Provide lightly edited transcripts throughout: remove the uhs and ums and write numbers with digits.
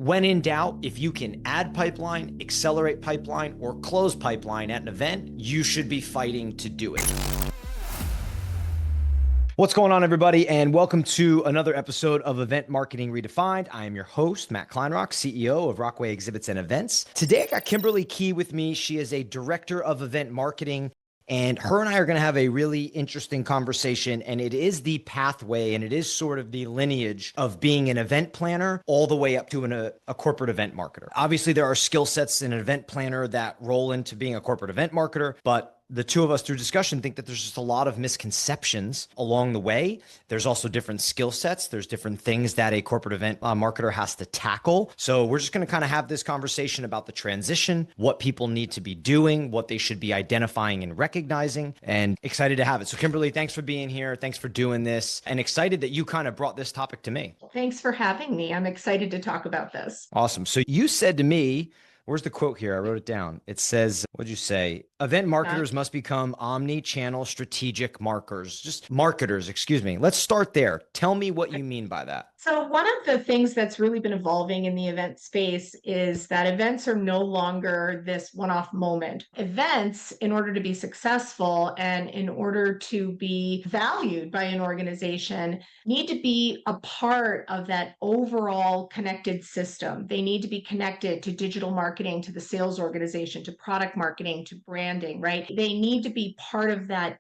When in doubt, if you can add pipeline, accelerate pipeline, or close pipeline at an event, you should be fighting to do it. What's going on, everybody, and welcome to another episode of Event Marketing Redefined. I am your host, Matt Kleinrock, CEO of Rockway Exhibits and Events. Today, I got Kimberlee Kee with me. She is a director of event marketing, and her and I are going to have a really interesting conversation, and it is the pathway, and it is sort of the lineage of being an event planner all the way up to a corporate event marketer. Obviously, there are skill sets in an event planner that roll into being a corporate event marketer, but the two of us through discussion think that there's just a lot of misconceptions along the way. There's also different skill sets. There's different things that a corporate event marketer has to tackle. So we're just going to kind of have this conversation about the transition, what people need to be doing, what they should be identifying and recognizing, and excited to have it. So Kimberlee, thanks for being here. Thanks for doing this, and excited that you kind of brought this topic to me. Thanks for having me. I'm excited to talk about this. Awesome. So you said to me, where's the quote here? I wrote it down. It says, what'd you say? Event marketers must become omni-channel strategic marketers, excuse me. Let's start there. Tell me what you mean by that. So one of the things that's really been evolving in the event space is that events are no longer this one-off moment. Events, in order to be successful and in order to be valued by an organization, need to be a part of that overall connected system. They need to be connected to digital marketing, to the sales organization, to product marketing, to branding, right? They need to be part of that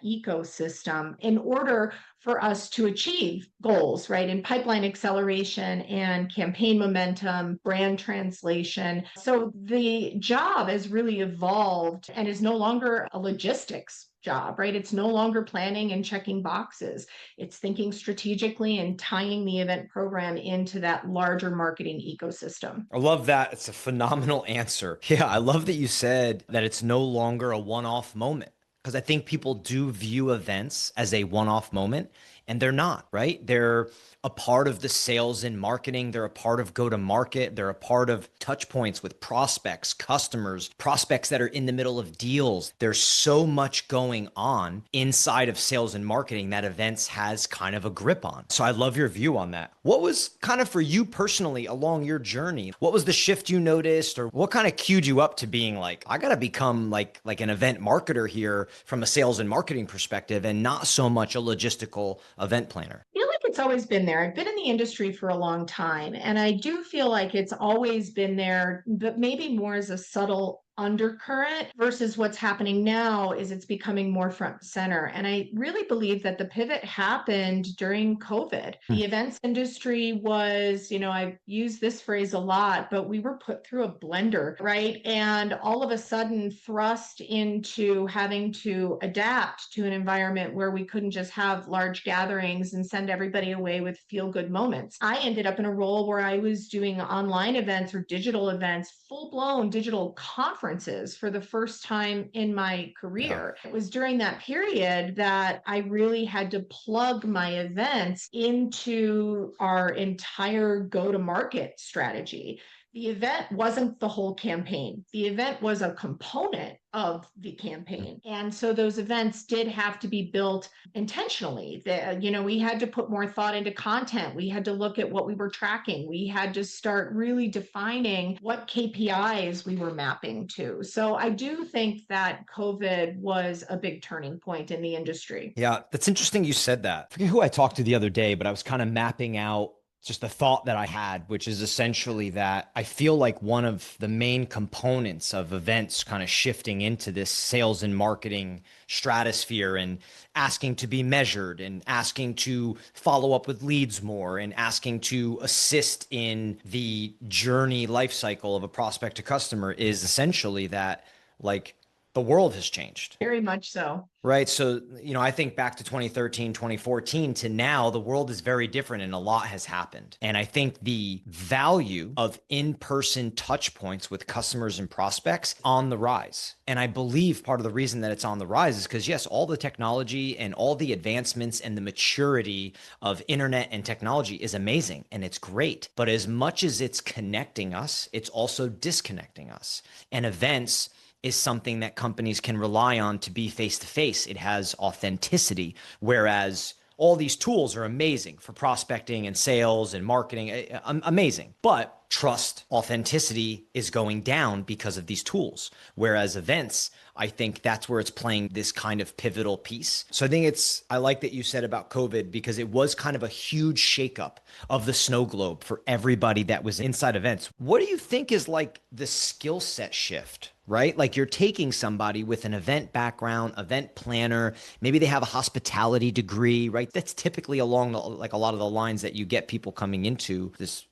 ecosystem in order for us to achieve goals, right? In pipeline acceleration and campaign momentum, brand translation. So the job has really evolved and is no longer a logistics job, right? It's no longer planning and checking boxes. It's thinking strategically and tying the event program into that larger marketing ecosystem. I love that. It's a phenomenal answer. Yeah, I love that you said that it's no longer a one-off moment, because I think people do view events as a one-off moment, and they're not, right? They're a part of the sales and marketing. They're a part of go-to-market. They're a part of touch points with prospects, customers, prospects that are in the middle of deals. There's so much going on inside of sales and marketing that events has kind of a grip on. So I love your view on that. What was kind of for you personally along your journey? What was the shift you noticed, or what kind of cued you up to being like, I got to become like an event marketer here from a sales and marketing perspective, and not so much a logistical event planner? I feel like it's always been there. I've been in the industry for a long time, and I do feel like it's always been there, but maybe more as a subtle undercurrent versus what's happening now is it's becoming more front and center. And I really believe that the pivot happened during COVID. The events industry was, I've used this phrase a lot, but we were put through a blender, right? And all of a sudden thrust into having to adapt to an environment where we couldn't just have large gatherings and send everybody away with feel-good moments. I ended up in a role where I was doing online events or digital events, full-blown digital conferences for the first time in my career. Yeah. It was during that period that I really had to plug my events into our entire go-to-market strategy. The event wasn't the whole campaign. The event was a component of the campaign. And so those events did have to be built intentionally. We had to put more thought into content. We had to look at what we were tracking. We had to start really defining what KPIs we were mapping to. So I do think that COVID was a big turning point in the industry. Yeah, that's interesting you said that. I forget who I talked to the other day, but I was kind of mapping out just the thought that I had, which is essentially that I feel like one of the main components of events kind of shifting into this sales and marketing stratosphere and asking to be measured and asking to follow up with leads more and asking to assist in the journey life cycle of a prospect to customer is essentially that, like, the world has changed. Very much so. Right. So, I think back to 2013, 2014 to now, the world is very different and a lot has happened. And I think the value of in-person touch points with customers and prospects on the rise. And I believe part of the reason that it's on the rise is because, yes, all the technology and all the advancements and the maturity of internet and technology is amazing and it's great. But as much as it's connecting us, it's also disconnecting us. And events is something that companies can rely on to be face-to-face. It has authenticity, whereas all these tools are amazing for prospecting and sales and marketing, amazing. But trust, authenticity is going down because of these tools. Whereas events, I think that's where it's playing this kind of pivotal piece. So I think I like that you said about COVID because it was kind of a huge shakeup of the snow globe for everybody that was inside events. What do you think is like the skill set shift? Right? Like you're taking somebody with an event background, event planner, maybe they have a hospitality degree, right? That's typically along like a lot of the lines that you get people coming into this,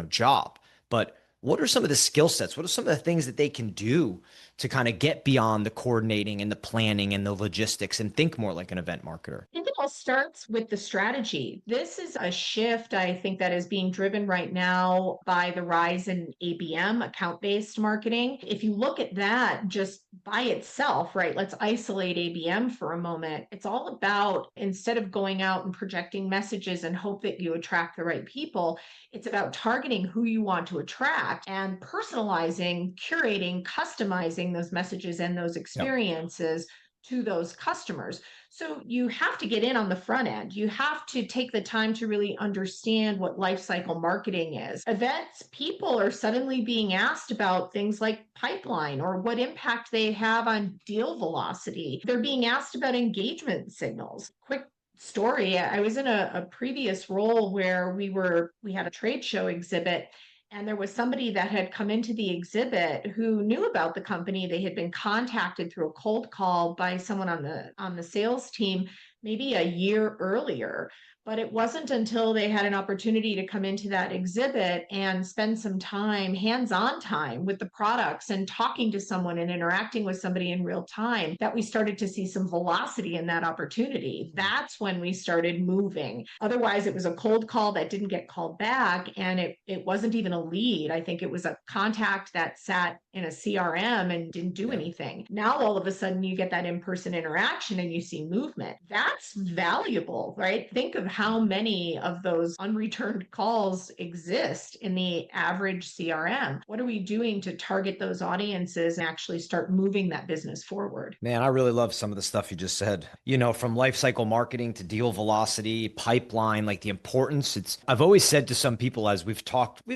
job. But what are some of the skill sets? What are some of the things that they can do to kind of get beyond the coordinating and the planning and the logistics and think more like an event marketer? I think it all starts with the strategy. This is a shift, I think, that is being driven right now by the rise in ABM, account-based marketing. If you look at that just by itself, right, let's isolate ABM for a moment. It's all about, instead of going out and projecting messages and hope that you attract the right people, it's about targeting who you want to attract and personalizing, curating, customizing those messages and those Yep. experiences to those customers. So you have to get in on the front end. You have to take the time to really understand what life cycle marketing is. Events, people are suddenly being asked about things like pipeline or what impact they have on deal velocity. They're being asked about engagement signals. Quick story, I was in a previous role where we had a trade show exhibit, and there was somebody that had come into the exhibit who knew about the company. They had been contacted through a cold call by someone on the sales team maybe a year earlier. But it wasn't until they had an opportunity to come into that exhibit and spend some time, hands-on time with the products and talking to someone and interacting with somebody in real time, that we started to see some velocity in that opportunity. That's when we started moving. Otherwise, it was a cold call that didn't get called back, and it wasn't even a lead. I think it was a contact that sat in a CRM and didn't do anything. Now, all of a sudden, you get that in-person interaction and you see movement. That's valuable, right? Think of how many of those unreturned calls exist in the average CRM. What are we doing to target those audiences and actually start moving that business forward? Man, I really love some of the stuff you just said. From life cycle marketing to deal velocity, pipeline, like the importance. I've always said to some people as we've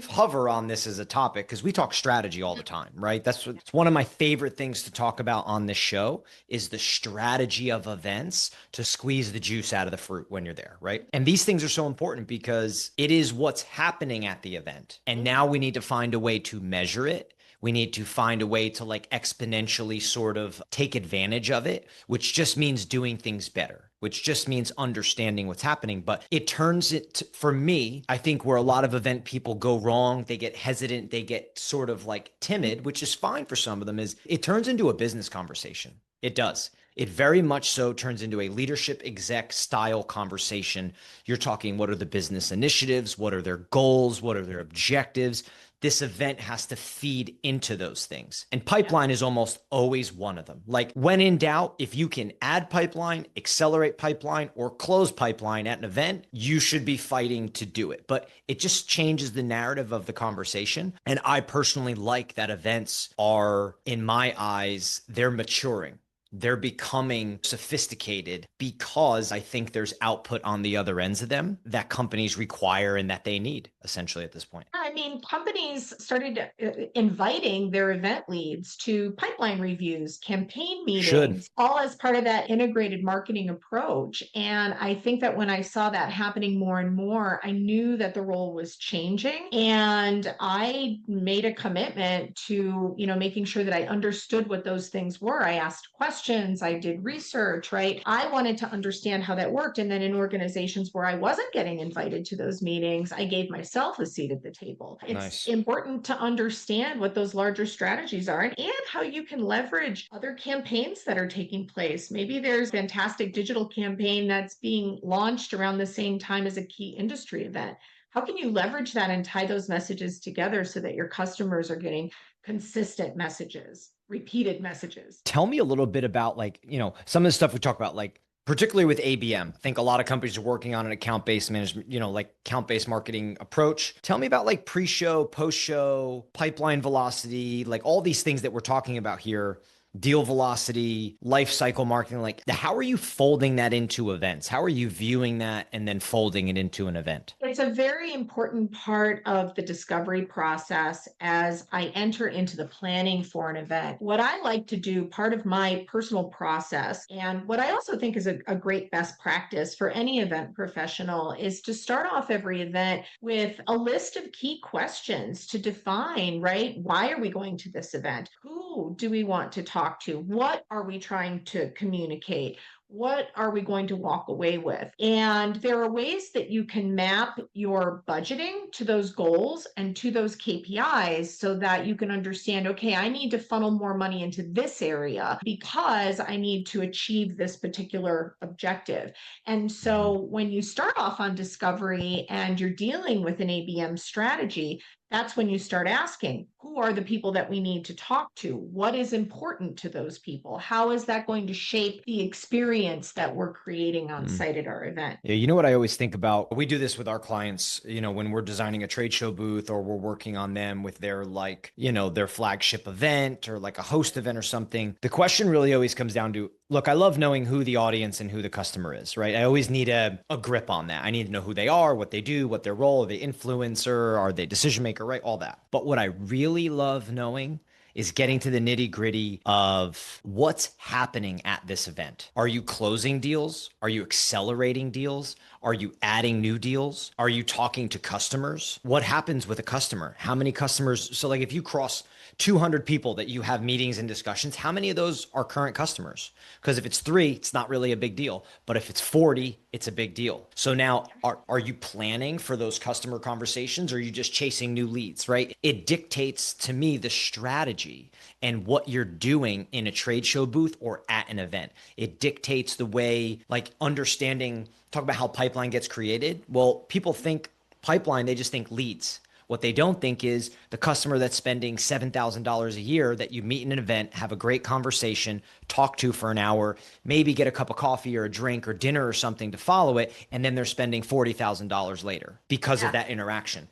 hover on this as a topic because we talk strategy all the time, right? It's one of my favorite things to talk about on this show is the strategy of events to squeeze the juice out of the fruit when you're there, right? And these things are so important because it is what's happening at the event. And now we need to find a way to measure it. We need to find a way to like exponentially sort of take advantage of it, which just means doing things better, which just means understanding what's happening. But it turns it, for me, I think where a lot of event people go wrong, they get hesitant, they get sort of like timid, which is fine for some of them, is it turns into a business conversation. It does. It very much so turns into a leadership exec style conversation. You're talking, what are the business initiatives? What are their goals? What are their objectives? This event has to feed into those things. And pipeline is almost always one of them. Like when in doubt, if you can add pipeline, accelerate pipeline, or close pipeline at an event, you should be fighting to do it. But it just changes the narrative of the conversation. And I personally like that events are, in my eyes, they're maturing. They're becoming sophisticated because I think there's output on the other ends of them that companies require and that they need essentially at this point. I mean, companies started inviting their event leads to pipeline reviews, campaign Should. meetings, all as part of that integrated marketing approach. And I think that when I saw that happening more and more, I knew that the role was changing. And I made a commitment to, making sure that I understood what those things were. I asked questions, I did research, right? I wanted to understand how that worked. And then in organizations where I wasn't getting invited to those meetings, I gave myself a seat at the table. It's Nice. important to understand what those larger strategies are and how you can leverage other campaigns that are taking place. Maybe there's a fantastic digital campaign that's being launched around the same time as a key industry event. How can you leverage that and tie those messages together so that your customers are getting consistent messages, repeated messages? Tell me a little bit about like, some of the stuff we talk about, like particularly with ABM. I think a lot of companies are working on an account-based management, like account-based marketing approach. Tell me about like pre-show, post-show, pipeline velocity, like all these things that we're talking about here. deal velocity, life cycle marketing. Like, how are you folding that into events? How are you viewing that and then folding it into an event? It's a very important part of the discovery process as I enter into the planning for an event. What I like to do, part of my personal process, and what I also think is a great best practice for any event professional, is to start off every event with a list of key questions to define, right? Why are we going to this event? Who do we want to talk to? What are we trying to communicate? What are we going to walk away with? And there are ways that you can map your budgeting to those goals and to those KPIs so that you can understand, okay, I need to funnel more money into this area because I need to achieve this particular objective. And so when you start off on discovery and you're dealing with an ABM strategy, that's when you start asking, who are the people that we need to talk to? What is important to those people? How is that going to shape the experience that we're creating on site at our event? Yeah, you know what I always think about? We do this with our clients, when we're designing a trade show booth or we're working on them with their their flagship event or like a host event or something. The question really always comes down to, look, I love knowing who the audience and who the customer is, right? I always need a grip on that. I need to know who they are, what they do, what their role, are they influencer, are they decision maker, right? All that. But what I really love knowing is getting to the nitty gritty of what's happening at this event. Are you closing deals? Are you accelerating deals? Are you adding new deals? Are you talking to customers? What happens with a customer? How many customers? So like if you cross 200 people that you have meetings and discussions, how many of those are current customers? Because if it's 3, it's not really a big deal. But if it's 40, it's a big deal. So now are you planning for those customer conversations or are you just chasing new leads, right? It dictates to me the strategy and what you're doing in a trade show booth or at an event. It dictates the way, like understanding, talk about how pipeline gets created. Well, people think pipeline, they just think leads. What they don't think is the customer that's spending $7,000 a year that you meet in an event, have a great conversation, talk to for an hour, maybe get a cup of coffee or a drink or dinner or something to follow it, and then they're spending $40,000 later because of that interaction.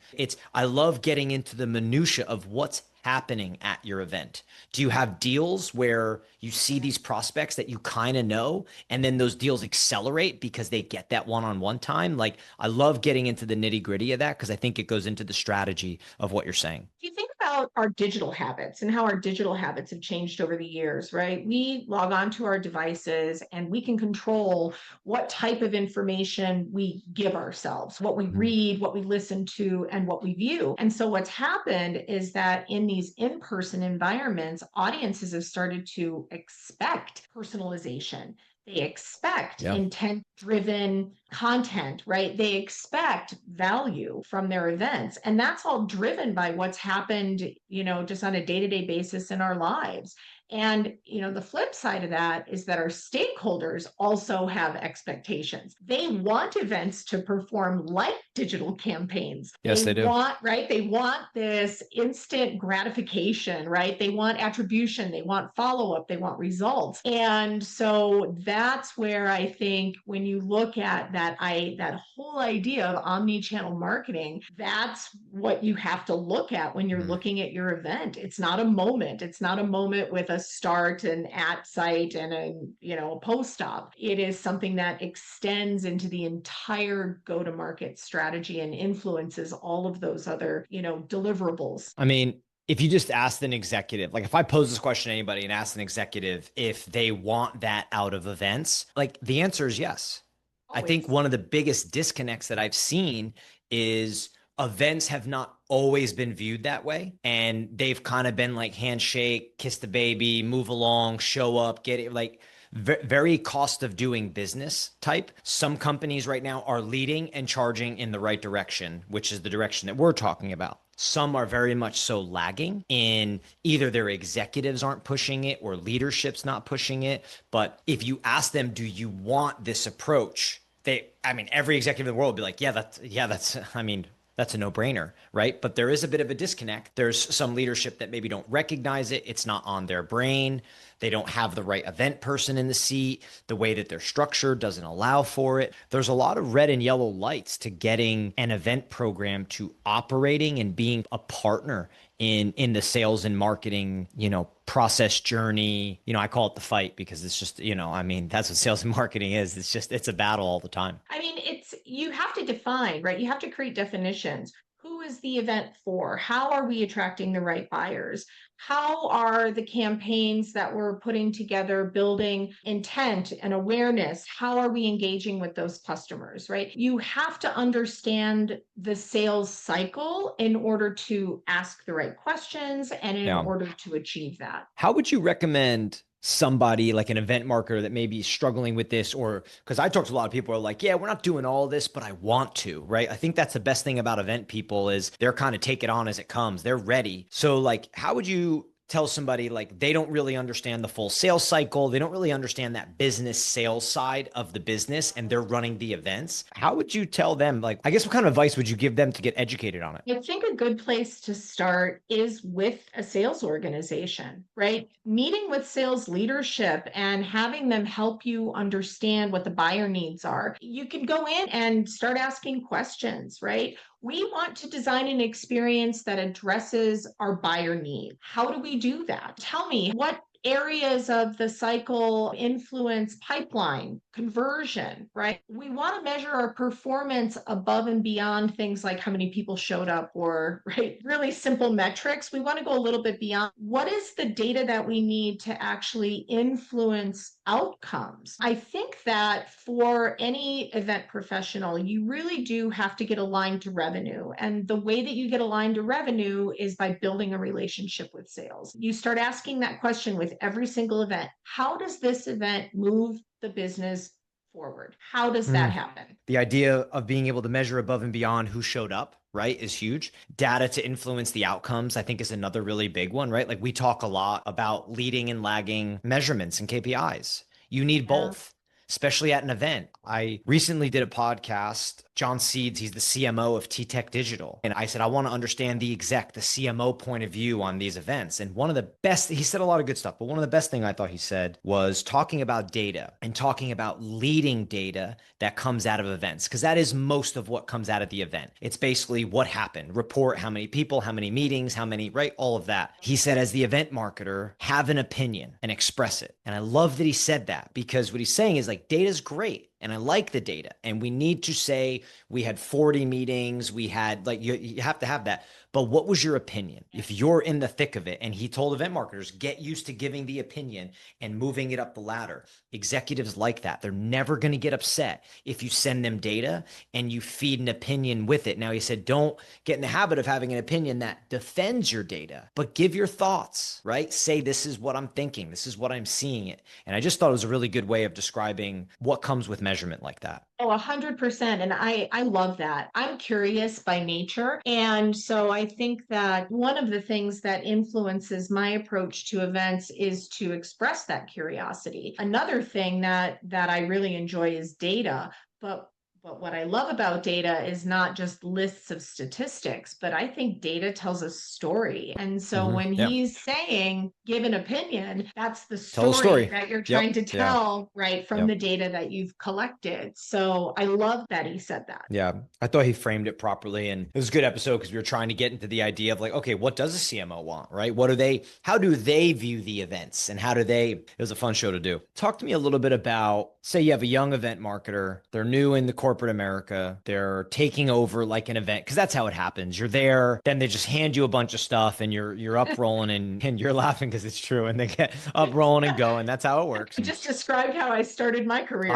I love getting into the minutia of what's happening at your event. Do you have deals where you see these prospects that you kind of know, and then those deals accelerate because they get that one-on-one time? Like, I love getting into the nitty-gritty of that because I think it goes into the strategy of what you're saying. If you think about our digital habits and how our digital habits have changed over the years, right? We log on to our devices and we can control what type of information we give ourselves, what we read, what we listen to, and what we view. And so what's happened is that in these in-person environments, audiences have started to expect personalization. They expect intent-driven content, right? They expect value from their events. And that's all driven by what's happened, just on a day-to-day basis in our lives. And, the flip side of that is that our stakeholders also have expectations. They want events to perform like digital campaigns. Yes, they do. Right? They want this instant gratification, right? They want attribution, they want follow-up, they want results. And so that's where I think when you look at that whole idea of omni-channel marketing, that's what you have to look at when you're looking at your event. It's not a moment. It's not a moment with a start and at site and a post op. It is something that extends into the entire go-to-market strategy and influences all of those other, deliverables. I mean, if you just asked an executive, like if I pose this question to anybody and asked an executive if they want that out of events, like the answer is yes. Always. I think one of the biggest disconnects that I've seen is events have not always been viewed that way. And they've kind of been like handshake, kiss the baby, move along, show up, get it, like very cost of doing business type. Some companies right now are leading and charging in the right direction, which is the direction that we're talking about. Some are very much so lagging in either their executives aren't pushing it or leadership's not pushing it. But if you ask them, do you want this approach? Every executive in the world will be like, that's a no-brainer, right? But there is a bit of a disconnect. There's some leadership that maybe don't recognize it. It's not on their brain. They don't have the right event person in the seat. The way that they're structured doesn't allow for it. There's a lot of red and yellow lights to getting an event program to operating and being a partner in the sales and marketing, process journey. I call it the fight because it's just, I mean, that's what sales and marketing is. It's a battle all the time. I mean, you have to define, right? You have to create definitions. Who is the event for? How are we attracting the right buyers? How are the campaigns that we're putting together building intent and awareness? How are we engaging with those customers, right? You have to understand the sales cycle in order to ask the right questions and in Yeah. order to achieve that. How would you recommend somebody like an event marketer that may be struggling with this? Or because I talk to a lot of people who are like, yeah, we're not doing all this, but I want to, right? I think that's the best thing about event people is they're kind of take it on as it comes. They're ready. So like, how would you tell somebody like they don't really understand the full sales cycle? They don't really understand that business sales side of the business and they're running the events. How would you tell them, like, I guess what kind of advice would you give them to get educated on it? I think a good place to start is with a sales organization, right? Meeting with sales leadership and having them help you understand what the buyer needs are. You can go in and start asking questions, right? We want to design an experience that addresses our buyer need. How do we do that? Tell me, what areas of the cycle influence pipeline conversion, right? We want to measure our performance above and beyond things like how many people showed up or, right, really simple metrics. We want to go a little bit beyond. What is the data that we need to actually influence outcomes? I think that for any event professional, you really do have to get aligned to revenue. And the way that you get aligned to revenue is by building a relationship with sales. You start asking that question with every single event. How does this event move the business forward? How does that happen? The idea of being able to measure above and beyond who showed up, right, is huge. Data to influence the outcomes, I think, is another really big one, right? Like we talk a lot about leading and lagging measurements and KPIs. You need both, especially at an event. I recently did a podcast. John Seeds, he's the CMO of T-Tech Digital. And I said, I want to understand the CMO point of view on these events. And one of the best, he said a lot of good stuff, but one of the best thing I thought he said was talking about data and talking about leading data that comes out of events. Because that is most of what comes out of the event. It's basically what happened, report how many people, how many meetings, how many, right? All of that. He said, as the event marketer, have an opinion and express it. And I love that he said that because what he's saying is like, data is great. And I like the data. And we need to say we had 40 meetings. We had like, you have to have that. But what was your opinion? If you're in the thick of it, and he told event marketers, get used to giving the opinion and moving it up the ladder. Executives like that. They're never going to get upset if you send them data and you feed an opinion with it. Now, he said, don't get in the habit of having an opinion that defends your data, but give your thoughts, right? Say, this is what I'm thinking. This is what I'm seeing it. And I just thought it was a really good way of describing what comes with measurement like that. Oh, 100%. And I love that. I'm curious by nature. And so I think that one of the things that influences my approach to events is to express that curiosity. Another thing that I really enjoy is data. But what I love about data is not just lists of statistics, but I think data tells a story. And so when he's saying give an opinion, that's the story that you're trying to tell, right, from the data that you've collected. So I love that he said that. Yeah, I thought he framed it properly. And it was a good episode because we were trying to get into the idea of like, okay, what does a CMO want, right? How do they view the events and it was a fun show to do. Talk to me a little bit about, say you have a young event marketer, they're new in the corporate America, they're taking over like an event, because that's how it happens. You're there, then they just hand you a bunch of stuff and you're up rolling and you're laughing because it's true, and they get up rolling and going. That's how it works. You just described how I started my career.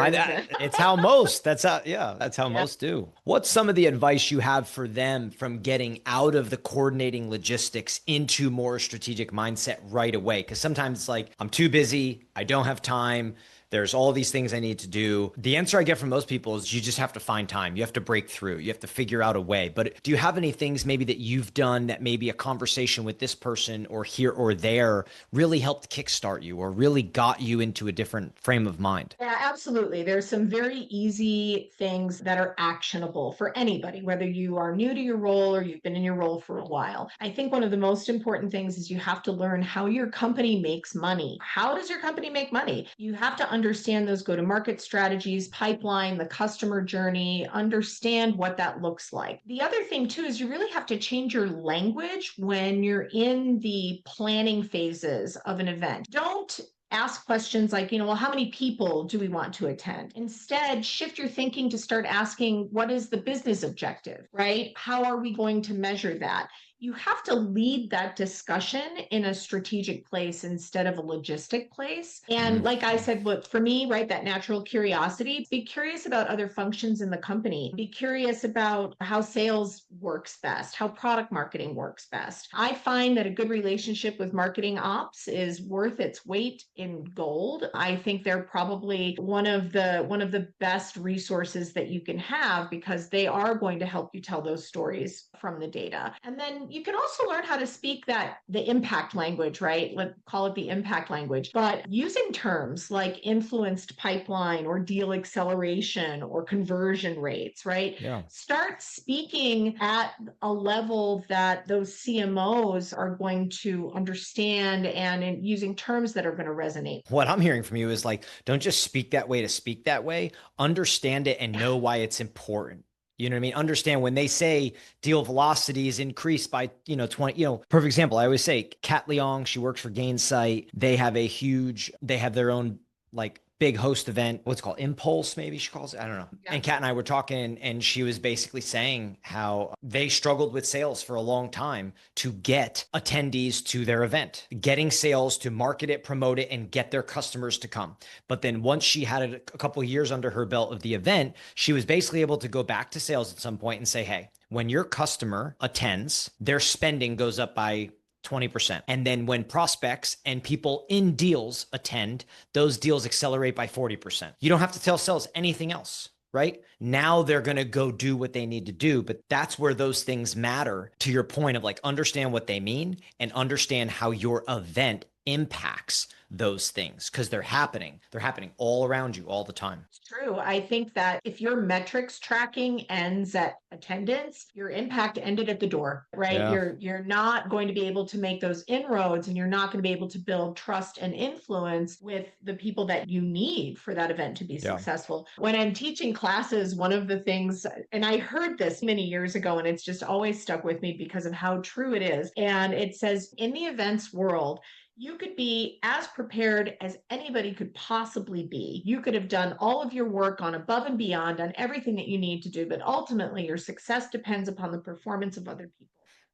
It's how most, that's how most do. What's some of the advice you have for them from getting out of the coordinating logistics into more strategic mindset right away? Because sometimes it's like, I'm too busy, I don't have time. There's all these things I need to do. The answer I get from most people is you just have to find time. You have to break through. You have to figure out a way. But do you have any things maybe that you've done that maybe a conversation with this person or here or there really helped kickstart you or really got you into a different frame of mind? Yeah, absolutely. There's some very easy things that are actionable for anybody, whether you are new to your role or you've been in your role for a while. I think one of the most important things is you have to learn how your company makes money. How does your company make money? You have to understand those go-to-market strategies, pipeline, the customer journey, understand what that looks like. The other thing too is you really have to change your language when you're in the planning phases of an event. Don't ask questions like, well, how many people do we want to attend? Instead, shift your thinking to start asking, what is the business objective, right? How are we going to measure that? You have to lead that discussion in a strategic place instead of a logistic place. And like I said, look, for me, right, that natural curiosity, be curious about other functions in the company. Be curious about how sales works best, how product marketing works best. I find that a good relationship with marketing ops is worth its weight in gold. I think they're probably one of the best resources that you can have because they are going to help you tell those stories from the data. And then you can also learn how to speak the impact language, right? Let's call it the impact language, but using terms like influenced pipeline or deal acceleration or conversion rates, right? Yeah. Start speaking at a level that those CMOs are going to understand and using terms that are going to resonate. What I'm hearing from you is like, don't just speak that way to speak that way, understand it and know why it's important. You know what I mean? Understand when they say deal velocity is increased by, 20, perfect example. I always say Kat Leong, she works for Gainsight. They have their own like big host event. What's it called? Impulse, maybe she calls it. I don't know. Yeah. And Kat and I were talking and she was basically saying how they struggled with sales for a long time to get attendees to their event, getting sales to market it, promote it, and get their customers to come. But then once she had a couple of years under her belt of the event, she was basically able to go back to sales at some point and say, hey, when your customer attends, their spending goes up by 20%. And then when prospects and people in deals attend, those deals accelerate by 40%. You don't have to tell sales anything else, right? Now they're going to go do what they need to do. But that's where those things matter, to your point of like, understand what they mean and understand how your event impacts those things because they're happening all around you all the time. It's true. I think that if your metrics tracking ends at attendance, your impact ended at the door, right? Yeah. You're not going to be able to make those inroads and you're not going to be able to build trust and influence with the people that you need for that event to be successful. When I'm teaching classes, one of the things, and I heard this many years ago and it's just always stuck with me because of how true it is. And it says, in the events world, you could be as prepared as anybody could possibly be. You could have done all of your work on above and beyond on everything that you need to do, but ultimately your success depends upon the performance of other people.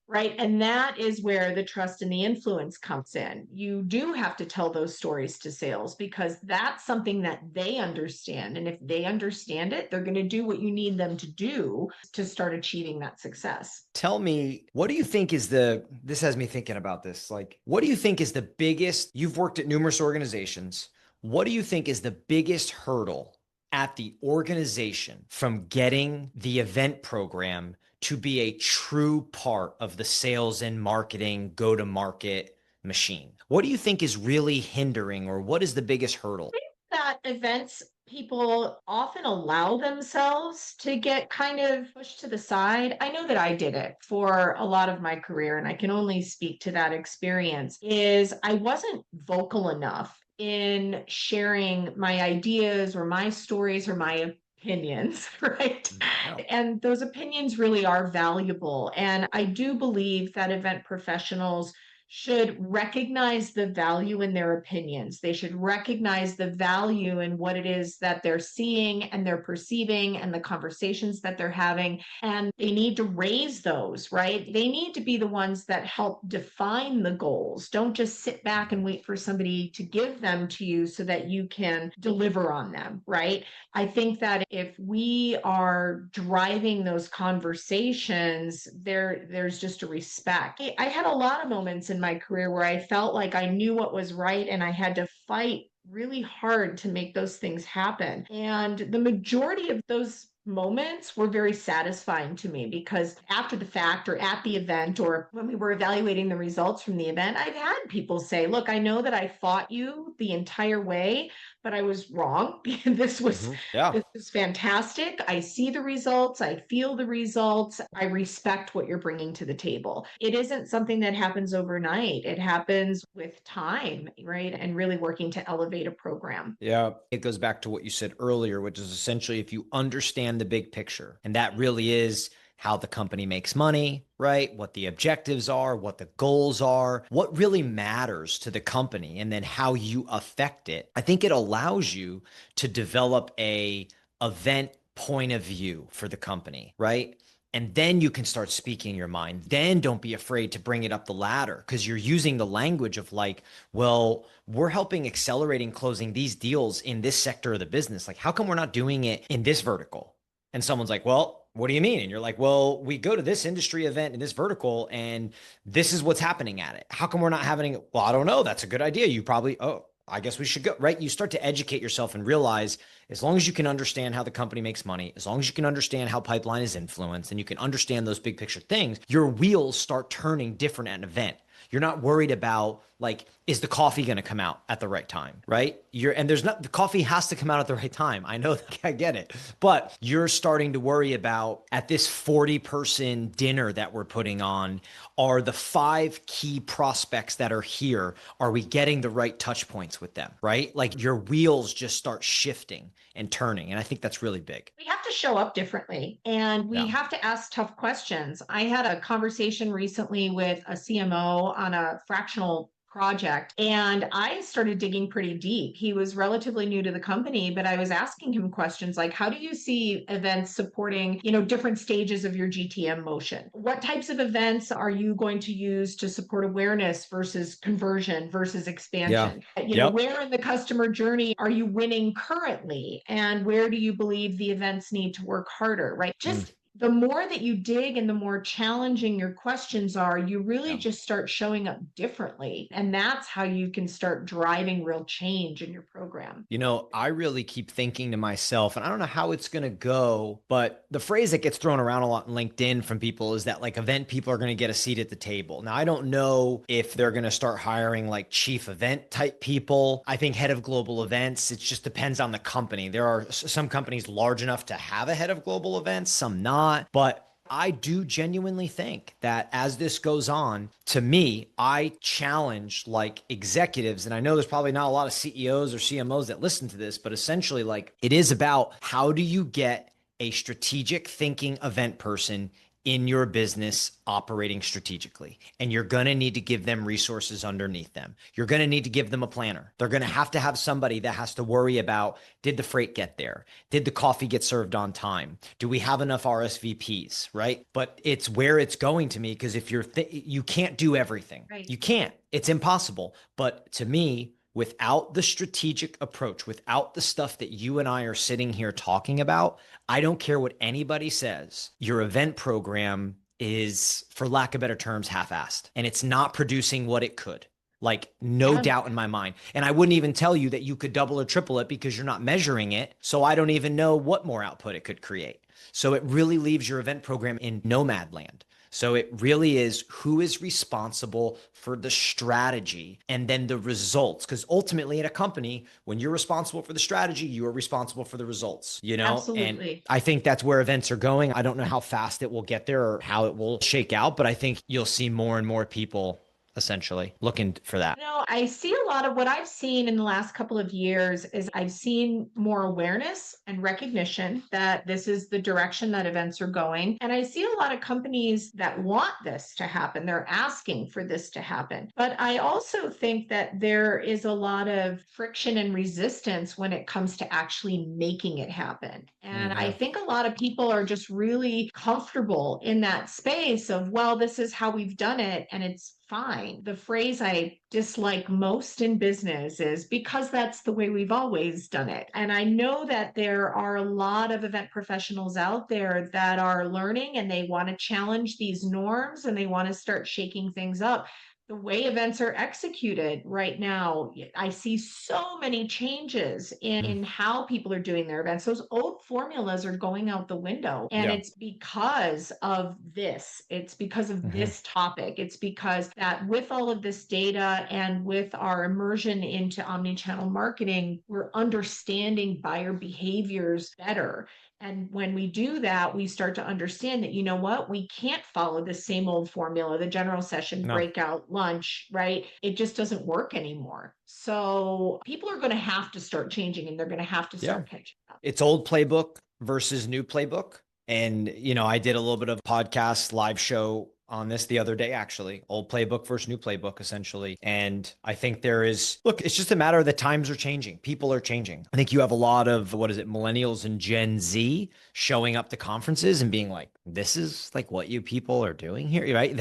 Right. And that is where the trust and the influence comes in. You do have to tell those stories to sales because that's something that they understand. And if they understand it, they're going to do what you need them to do to start achieving that success. Tell me, what do you think is this has me thinking about this. Like, what do you think is the biggest, you've worked at numerous organizations. What do you think is the biggest hurdle at the organization from getting the event program to be a true part of the sales and marketing go-to-market machine? What do you think is really hindering, or what is the biggest hurdle? I think that events people often allow themselves to get kind of pushed to the side. I know that I did it for a lot of my career, and I can only speak to that experience, is I wasn't vocal enough in sharing my ideas or my stories or my opinions, right? Yeah. And those opinions really are valuable. And I do believe that event professionals should recognize the value in their opinions. They should recognize the value in what it is that they're seeing and they're perceiving and the conversations that they're having. And they need to raise those, right? They need to be the ones that help define the goals. Don't just sit back and wait for somebody to give them to you so that you can deliver on them, right? I think that if we are driving those conversations, there's just a respect. I had a lot of moments in my career where I felt like I knew what was right and I had to fight really hard to make those things happen. And the majority of those moments were very satisfying to me because after the fact or at the event or when we were evaluating the results from the event, I've had people say, look, I know that I fought you the entire way, but I was wrong. this was Yeah. this is fantastic. I see the results. I feel the results. I respect what you're bringing to the table. It isn't something that happens overnight. It happens with time, right? And really working to elevate a program. Yeah. It goes back to what you said earlier, which is essentially if you understand the big picture, and that really is how the company makes money, right? What the objectives are, what the goals are, what really matters to the company, and then how you affect it. I think it allows you to develop a event point of view for the company, right? And then you can start speaking your mind. Then don't be afraid to bring it up the ladder because you're using the language of like, well, we're helping accelerating closing these deals in this sector of the business. Like, how come we're not doing it in this vertical? And someone's like, well, what do you mean? And you're like, well, we go to this industry event in this vertical and this is what's happening at it. How come we're not having it? Well, I don't know. That's a good idea. You probably, oh, I guess we should go, right? You start to educate yourself and realize as long as you can understand how the company makes money, as long as you can understand how pipeline is influenced and you can understand those big picture things, your wheels start turning different at an event. You're not worried about like, is the coffee going to come out at the right time, right? And there's not, the coffee has to come out at the right time. I know that, I get it, but you're starting to worry about at this 40-person dinner that we're putting on, are the 5 key prospects that are here, are we getting the right touch points with them, right? Like your wheels just start shifting and turning. And I think that's really big. We have to show up differently and we Yeah. have to ask tough questions. I had a conversation recently with a CMO on a fractional project and I started digging pretty deep. He was relatively new to the company, but I was asking him questions like, how do you see events supporting, different stages of your GTM motion? What types of events are you going to use to support awareness versus conversion versus Yeah. expansion? Yep. Where in the customer journey are you winning currently? And where do you believe the events need to work harder, right? Mm, Just the more that you dig and the more challenging your questions are, you really yeah. just start showing up differently. And that's how you can start driving real change in your program. I really keep thinking to myself, and I don't know how it's going to go, but the phrase that gets thrown around a lot on LinkedIn from people is that like event people are going to get a seat at the table. Now, I don't know if they're going to start hiring like chief event type people. I think head of global events, it just depends on the company. There are some companies large enough to have a head of global events, some not, but I do genuinely think that as this goes on, to me, I challenge like executives, and I know there's probably not a lot of CEOs or CMOs that listen to this, but essentially, like it is about how do you get a strategic thinking event person in your business operating strategically. And you're going to need to give them resources underneath them. You're going to need to give them a planner. They're going to have somebody that has to worry about, did the freight get there? Did the coffee get served on time? Do we have enough RSVPs, right? But it's where it's going to me because if you can't do everything. Right. You can't. It's impossible. But to me, without the strategic approach, without the stuff that you and I are sitting here talking about, I don't care what anybody says. Your event program is, for lack of better terms, half-assed, and it's not producing what it could. Like, no Yeah. doubt in my mind. And I wouldn't even tell you that you could double or triple it because you're not measuring it. So I don't even know what more output it could create. So it really leaves your event program in nomad land. So it really is who is responsible for the strategy and then the results. Because ultimately, in a company, when you're responsible for the strategy, you are responsible for the results, And Absolutely. I think that's where events are going. I don't know how fast it will get there or how it will shake out, but I think you'll see more and more people essentially looking for that. I see a lot of what I've seen in the last couple of years is I've seen more awareness and recognition that this is the direction that events are going. And I see a lot of companies that want this to happen. They're asking for this to happen. But I also think that there is a lot of friction and resistance when it comes to actually making it happen. And I Yeah. think a lot of people are just really comfortable in that space of, well, this is how we've done it and it's fine. The phrase I dislike most in business is because that's the way we've always done it. And I know that there are a lot of event professionals out there that are learning and they want to challenge these norms and they want to start shaking things up. the way events are executed right now, I see so many changes in how people are doing their events. Those old formulas are going out the window. And Yeah. it's because of this. It's because of Hmm. this topic. It's because that with all of this data and with our immersion into omni-channel marketing, we're understanding buyer behaviors better. And when we do that, we start to understand that, you know what, we can't follow the same old formula, the general session, No. breakout, lunch, right? It just doesn't work anymore. So people are going to have to start changing and they're going to have to Yeah. start catching up. It's old playbook versus new playbook. And, I did a little bit of podcast live show on this the other day, actually. Old playbook versus new playbook, essentially. And I think look, it's just a matter of the times are changing. People are changing. I think you have a lot of, what is it, millennials and Gen Z showing up to conferences and being like, this is like what you people are doing here, right?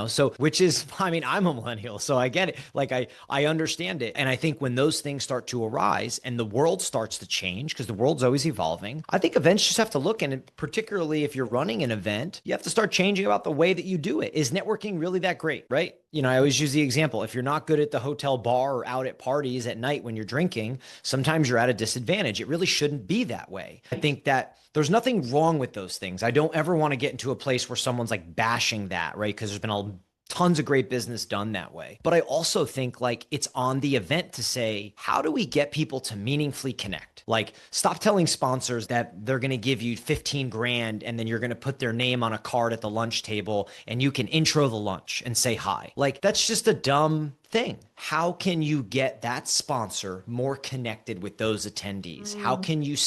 So which is, I mean, I'm a millennial, so I get it. Like I understand it. And I think when those things start to arise and the world starts to change, because the world's always evolving, I think events just have to look, and particularly if you're running an event, you have to start changing about the way that you do it. Is networking really that great, right? I always use the example. If you're not good at the hotel bar or out at parties at night when you're drinking, sometimes you're at a disadvantage. It really shouldn't be that way. I think that there's nothing wrong with those things. I don't ever want to get into a place where someone's like bashing that, right? Because there's been tons of great business done that way. But I also think like it's on the event to say, how do we get people to meaningfully connect? Like, stop telling sponsors that they're going to give you 15 grand and then you're going to put their name on a card at the lunch table and you can intro the lunch and say hi. Like, that's just a dumb thing. How can you get that sponsor more connected with those attendees? How can you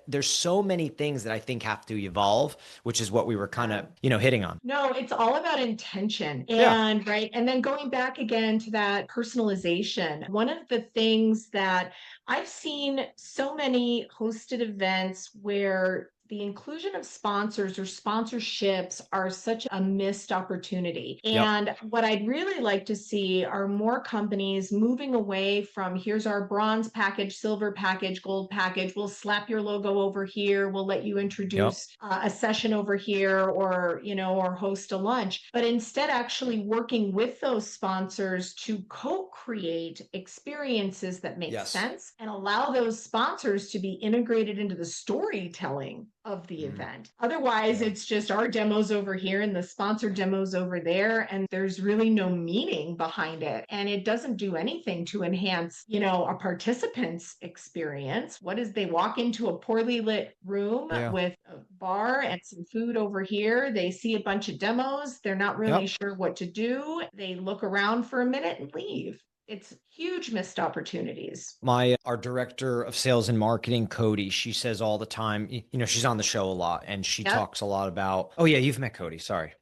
there's so many things that I think have to evolve, which is what we were kind of, hitting on. No, it's all about intention. Yeah. And right. And then going back again to that personalization, one of the things that I've seen so many hosted events where the inclusion of sponsors or sponsorships are such a missed opportunity. Yep. And what I'd really like to see are more companies moving away from here's our bronze package, silver package, gold package. We'll slap your logo over here. We'll let you Yep. introduce a session over here or, or host a lunch, but instead actually working with those sponsors to co-create experiences that make Yes. sense and allow those sponsors to be integrated into the storytelling of the event. Otherwise, Yeah. it's just our demos over here and the sponsor demos over there, and there's really no meaning behind it. And it doesn't do anything to enhance, a participant's experience. What is they walk into a poorly lit room Yeah. with a bar and some food over here. They see a bunch of demos. They're not really Yep. sure what to do. They look around for a minute and leave. It's huge missed opportunities. Our director of sales and marketing, Cody, she says all the time, she's on the show a lot and she Yep. talks a lot about, oh yeah, you've met Cody. Sorry.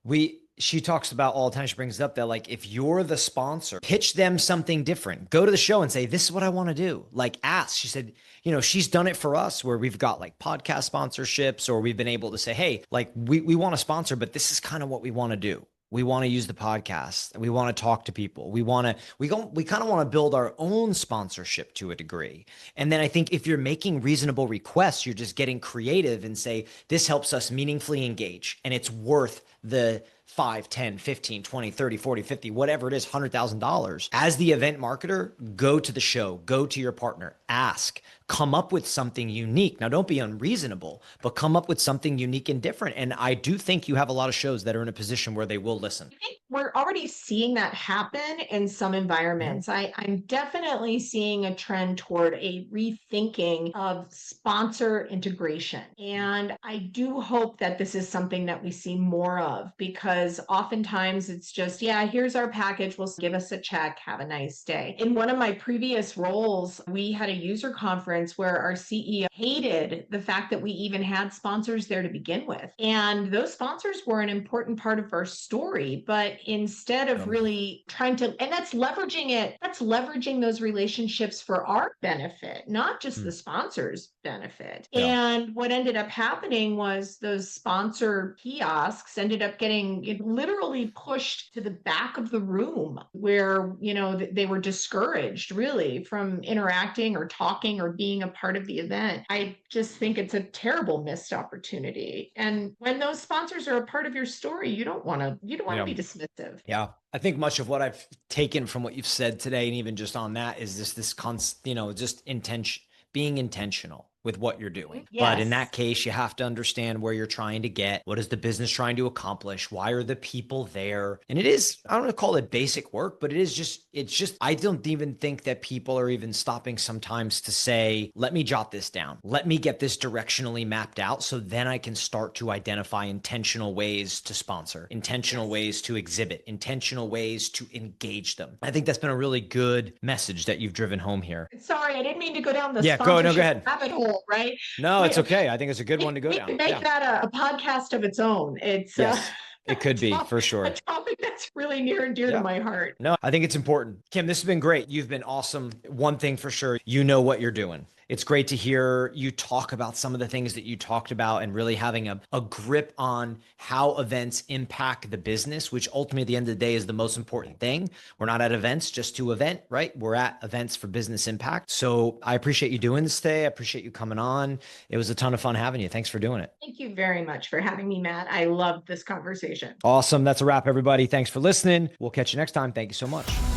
She talks about all the time. She brings it up that like, if you're the sponsor, pitch them something different. Go to the show and say, this is what I want to do. Like, ask. She said, she's done it for us where we've got like podcast sponsorships, or we've been able to say, hey, like we want to sponsor, but this is kind of what we want to do. We want to use the podcast. We want to talk to people. We kind of want to build our own sponsorship to a degree. And then I think if you're making reasonable requests, you're just getting creative and say, this helps us meaningfully engage and it's worth the 5, 10, 15, 20, 30, 40, 50, whatever it is, $100,000. As the event marketer, go to the show, go to your partner, ask, come up with something unique. Now, don't be unreasonable, but come up with something unique and different. And I do think you have a lot of shows that are in a position where they will listen. I think we're already seeing that happen in some environments. I'm definitely seeing a trend toward a rethinking of sponsor integration. And I do hope that this is something that we see more of, because oftentimes it's just, yeah, here's our package. We'll give us a check. Have a nice day. In one of my previous roles, we had a user conference where our CEO hated the fact that we even had sponsors there to begin with. And those sponsors were an important part of our story. But instead of really trying to, and that's leveraging those relationships for our benefit, not just the sponsors, benefit. Yeah. And what ended up happening was those sponsor kiosks ended up getting literally pushed to the back of the room where, they were discouraged really from interacting or talking or being a part of the event. I just think it's a terrible missed opportunity. And when those sponsors are a part of your story, you don't want to be dismissive. Yeah. I think much of what I've taken from what you've said today, and even just on that, is just being intentional with what you're doing. Yes. But in that case, you have to understand where you're trying to get. What is the business trying to accomplish? Why are the people there? And it is, I don't want to call it basic work, but it's just, I don't even think that people are even stopping sometimes to say, let me jot this down. Let me get this directionally mapped out. So then I can start to identify intentional ways to sponsor, intentional ways to exhibit, intentional ways to engage them. I think that's been a really good message that you've driven home here. Sorry, I didn't mean to go down the go ahead. rabbit hole. Right? No, it's okay. I think it's a good one to go we down. Could make that a podcast of its own. It's yes, it could be for sure. A topic that's really near and dear to my heart. No, I think it's important. Kim, this has been great. You've been awesome. One thing for sure, you know what you're doing. It's great to hear you talk about some of the things that you talked about and really having a grip on how events impact the business, which ultimately at the end of the day is the most important thing. We're not at events just to event, right? We're at events for business impact. So I appreciate you doing this today. I appreciate you coming on. It was a ton of fun having you. Thanks for doing it. Thank you very much for having me, Matt. I loved this conversation. Awesome. That's a wrap, everybody. Thanks for listening. We'll catch you next time. Thank you so much.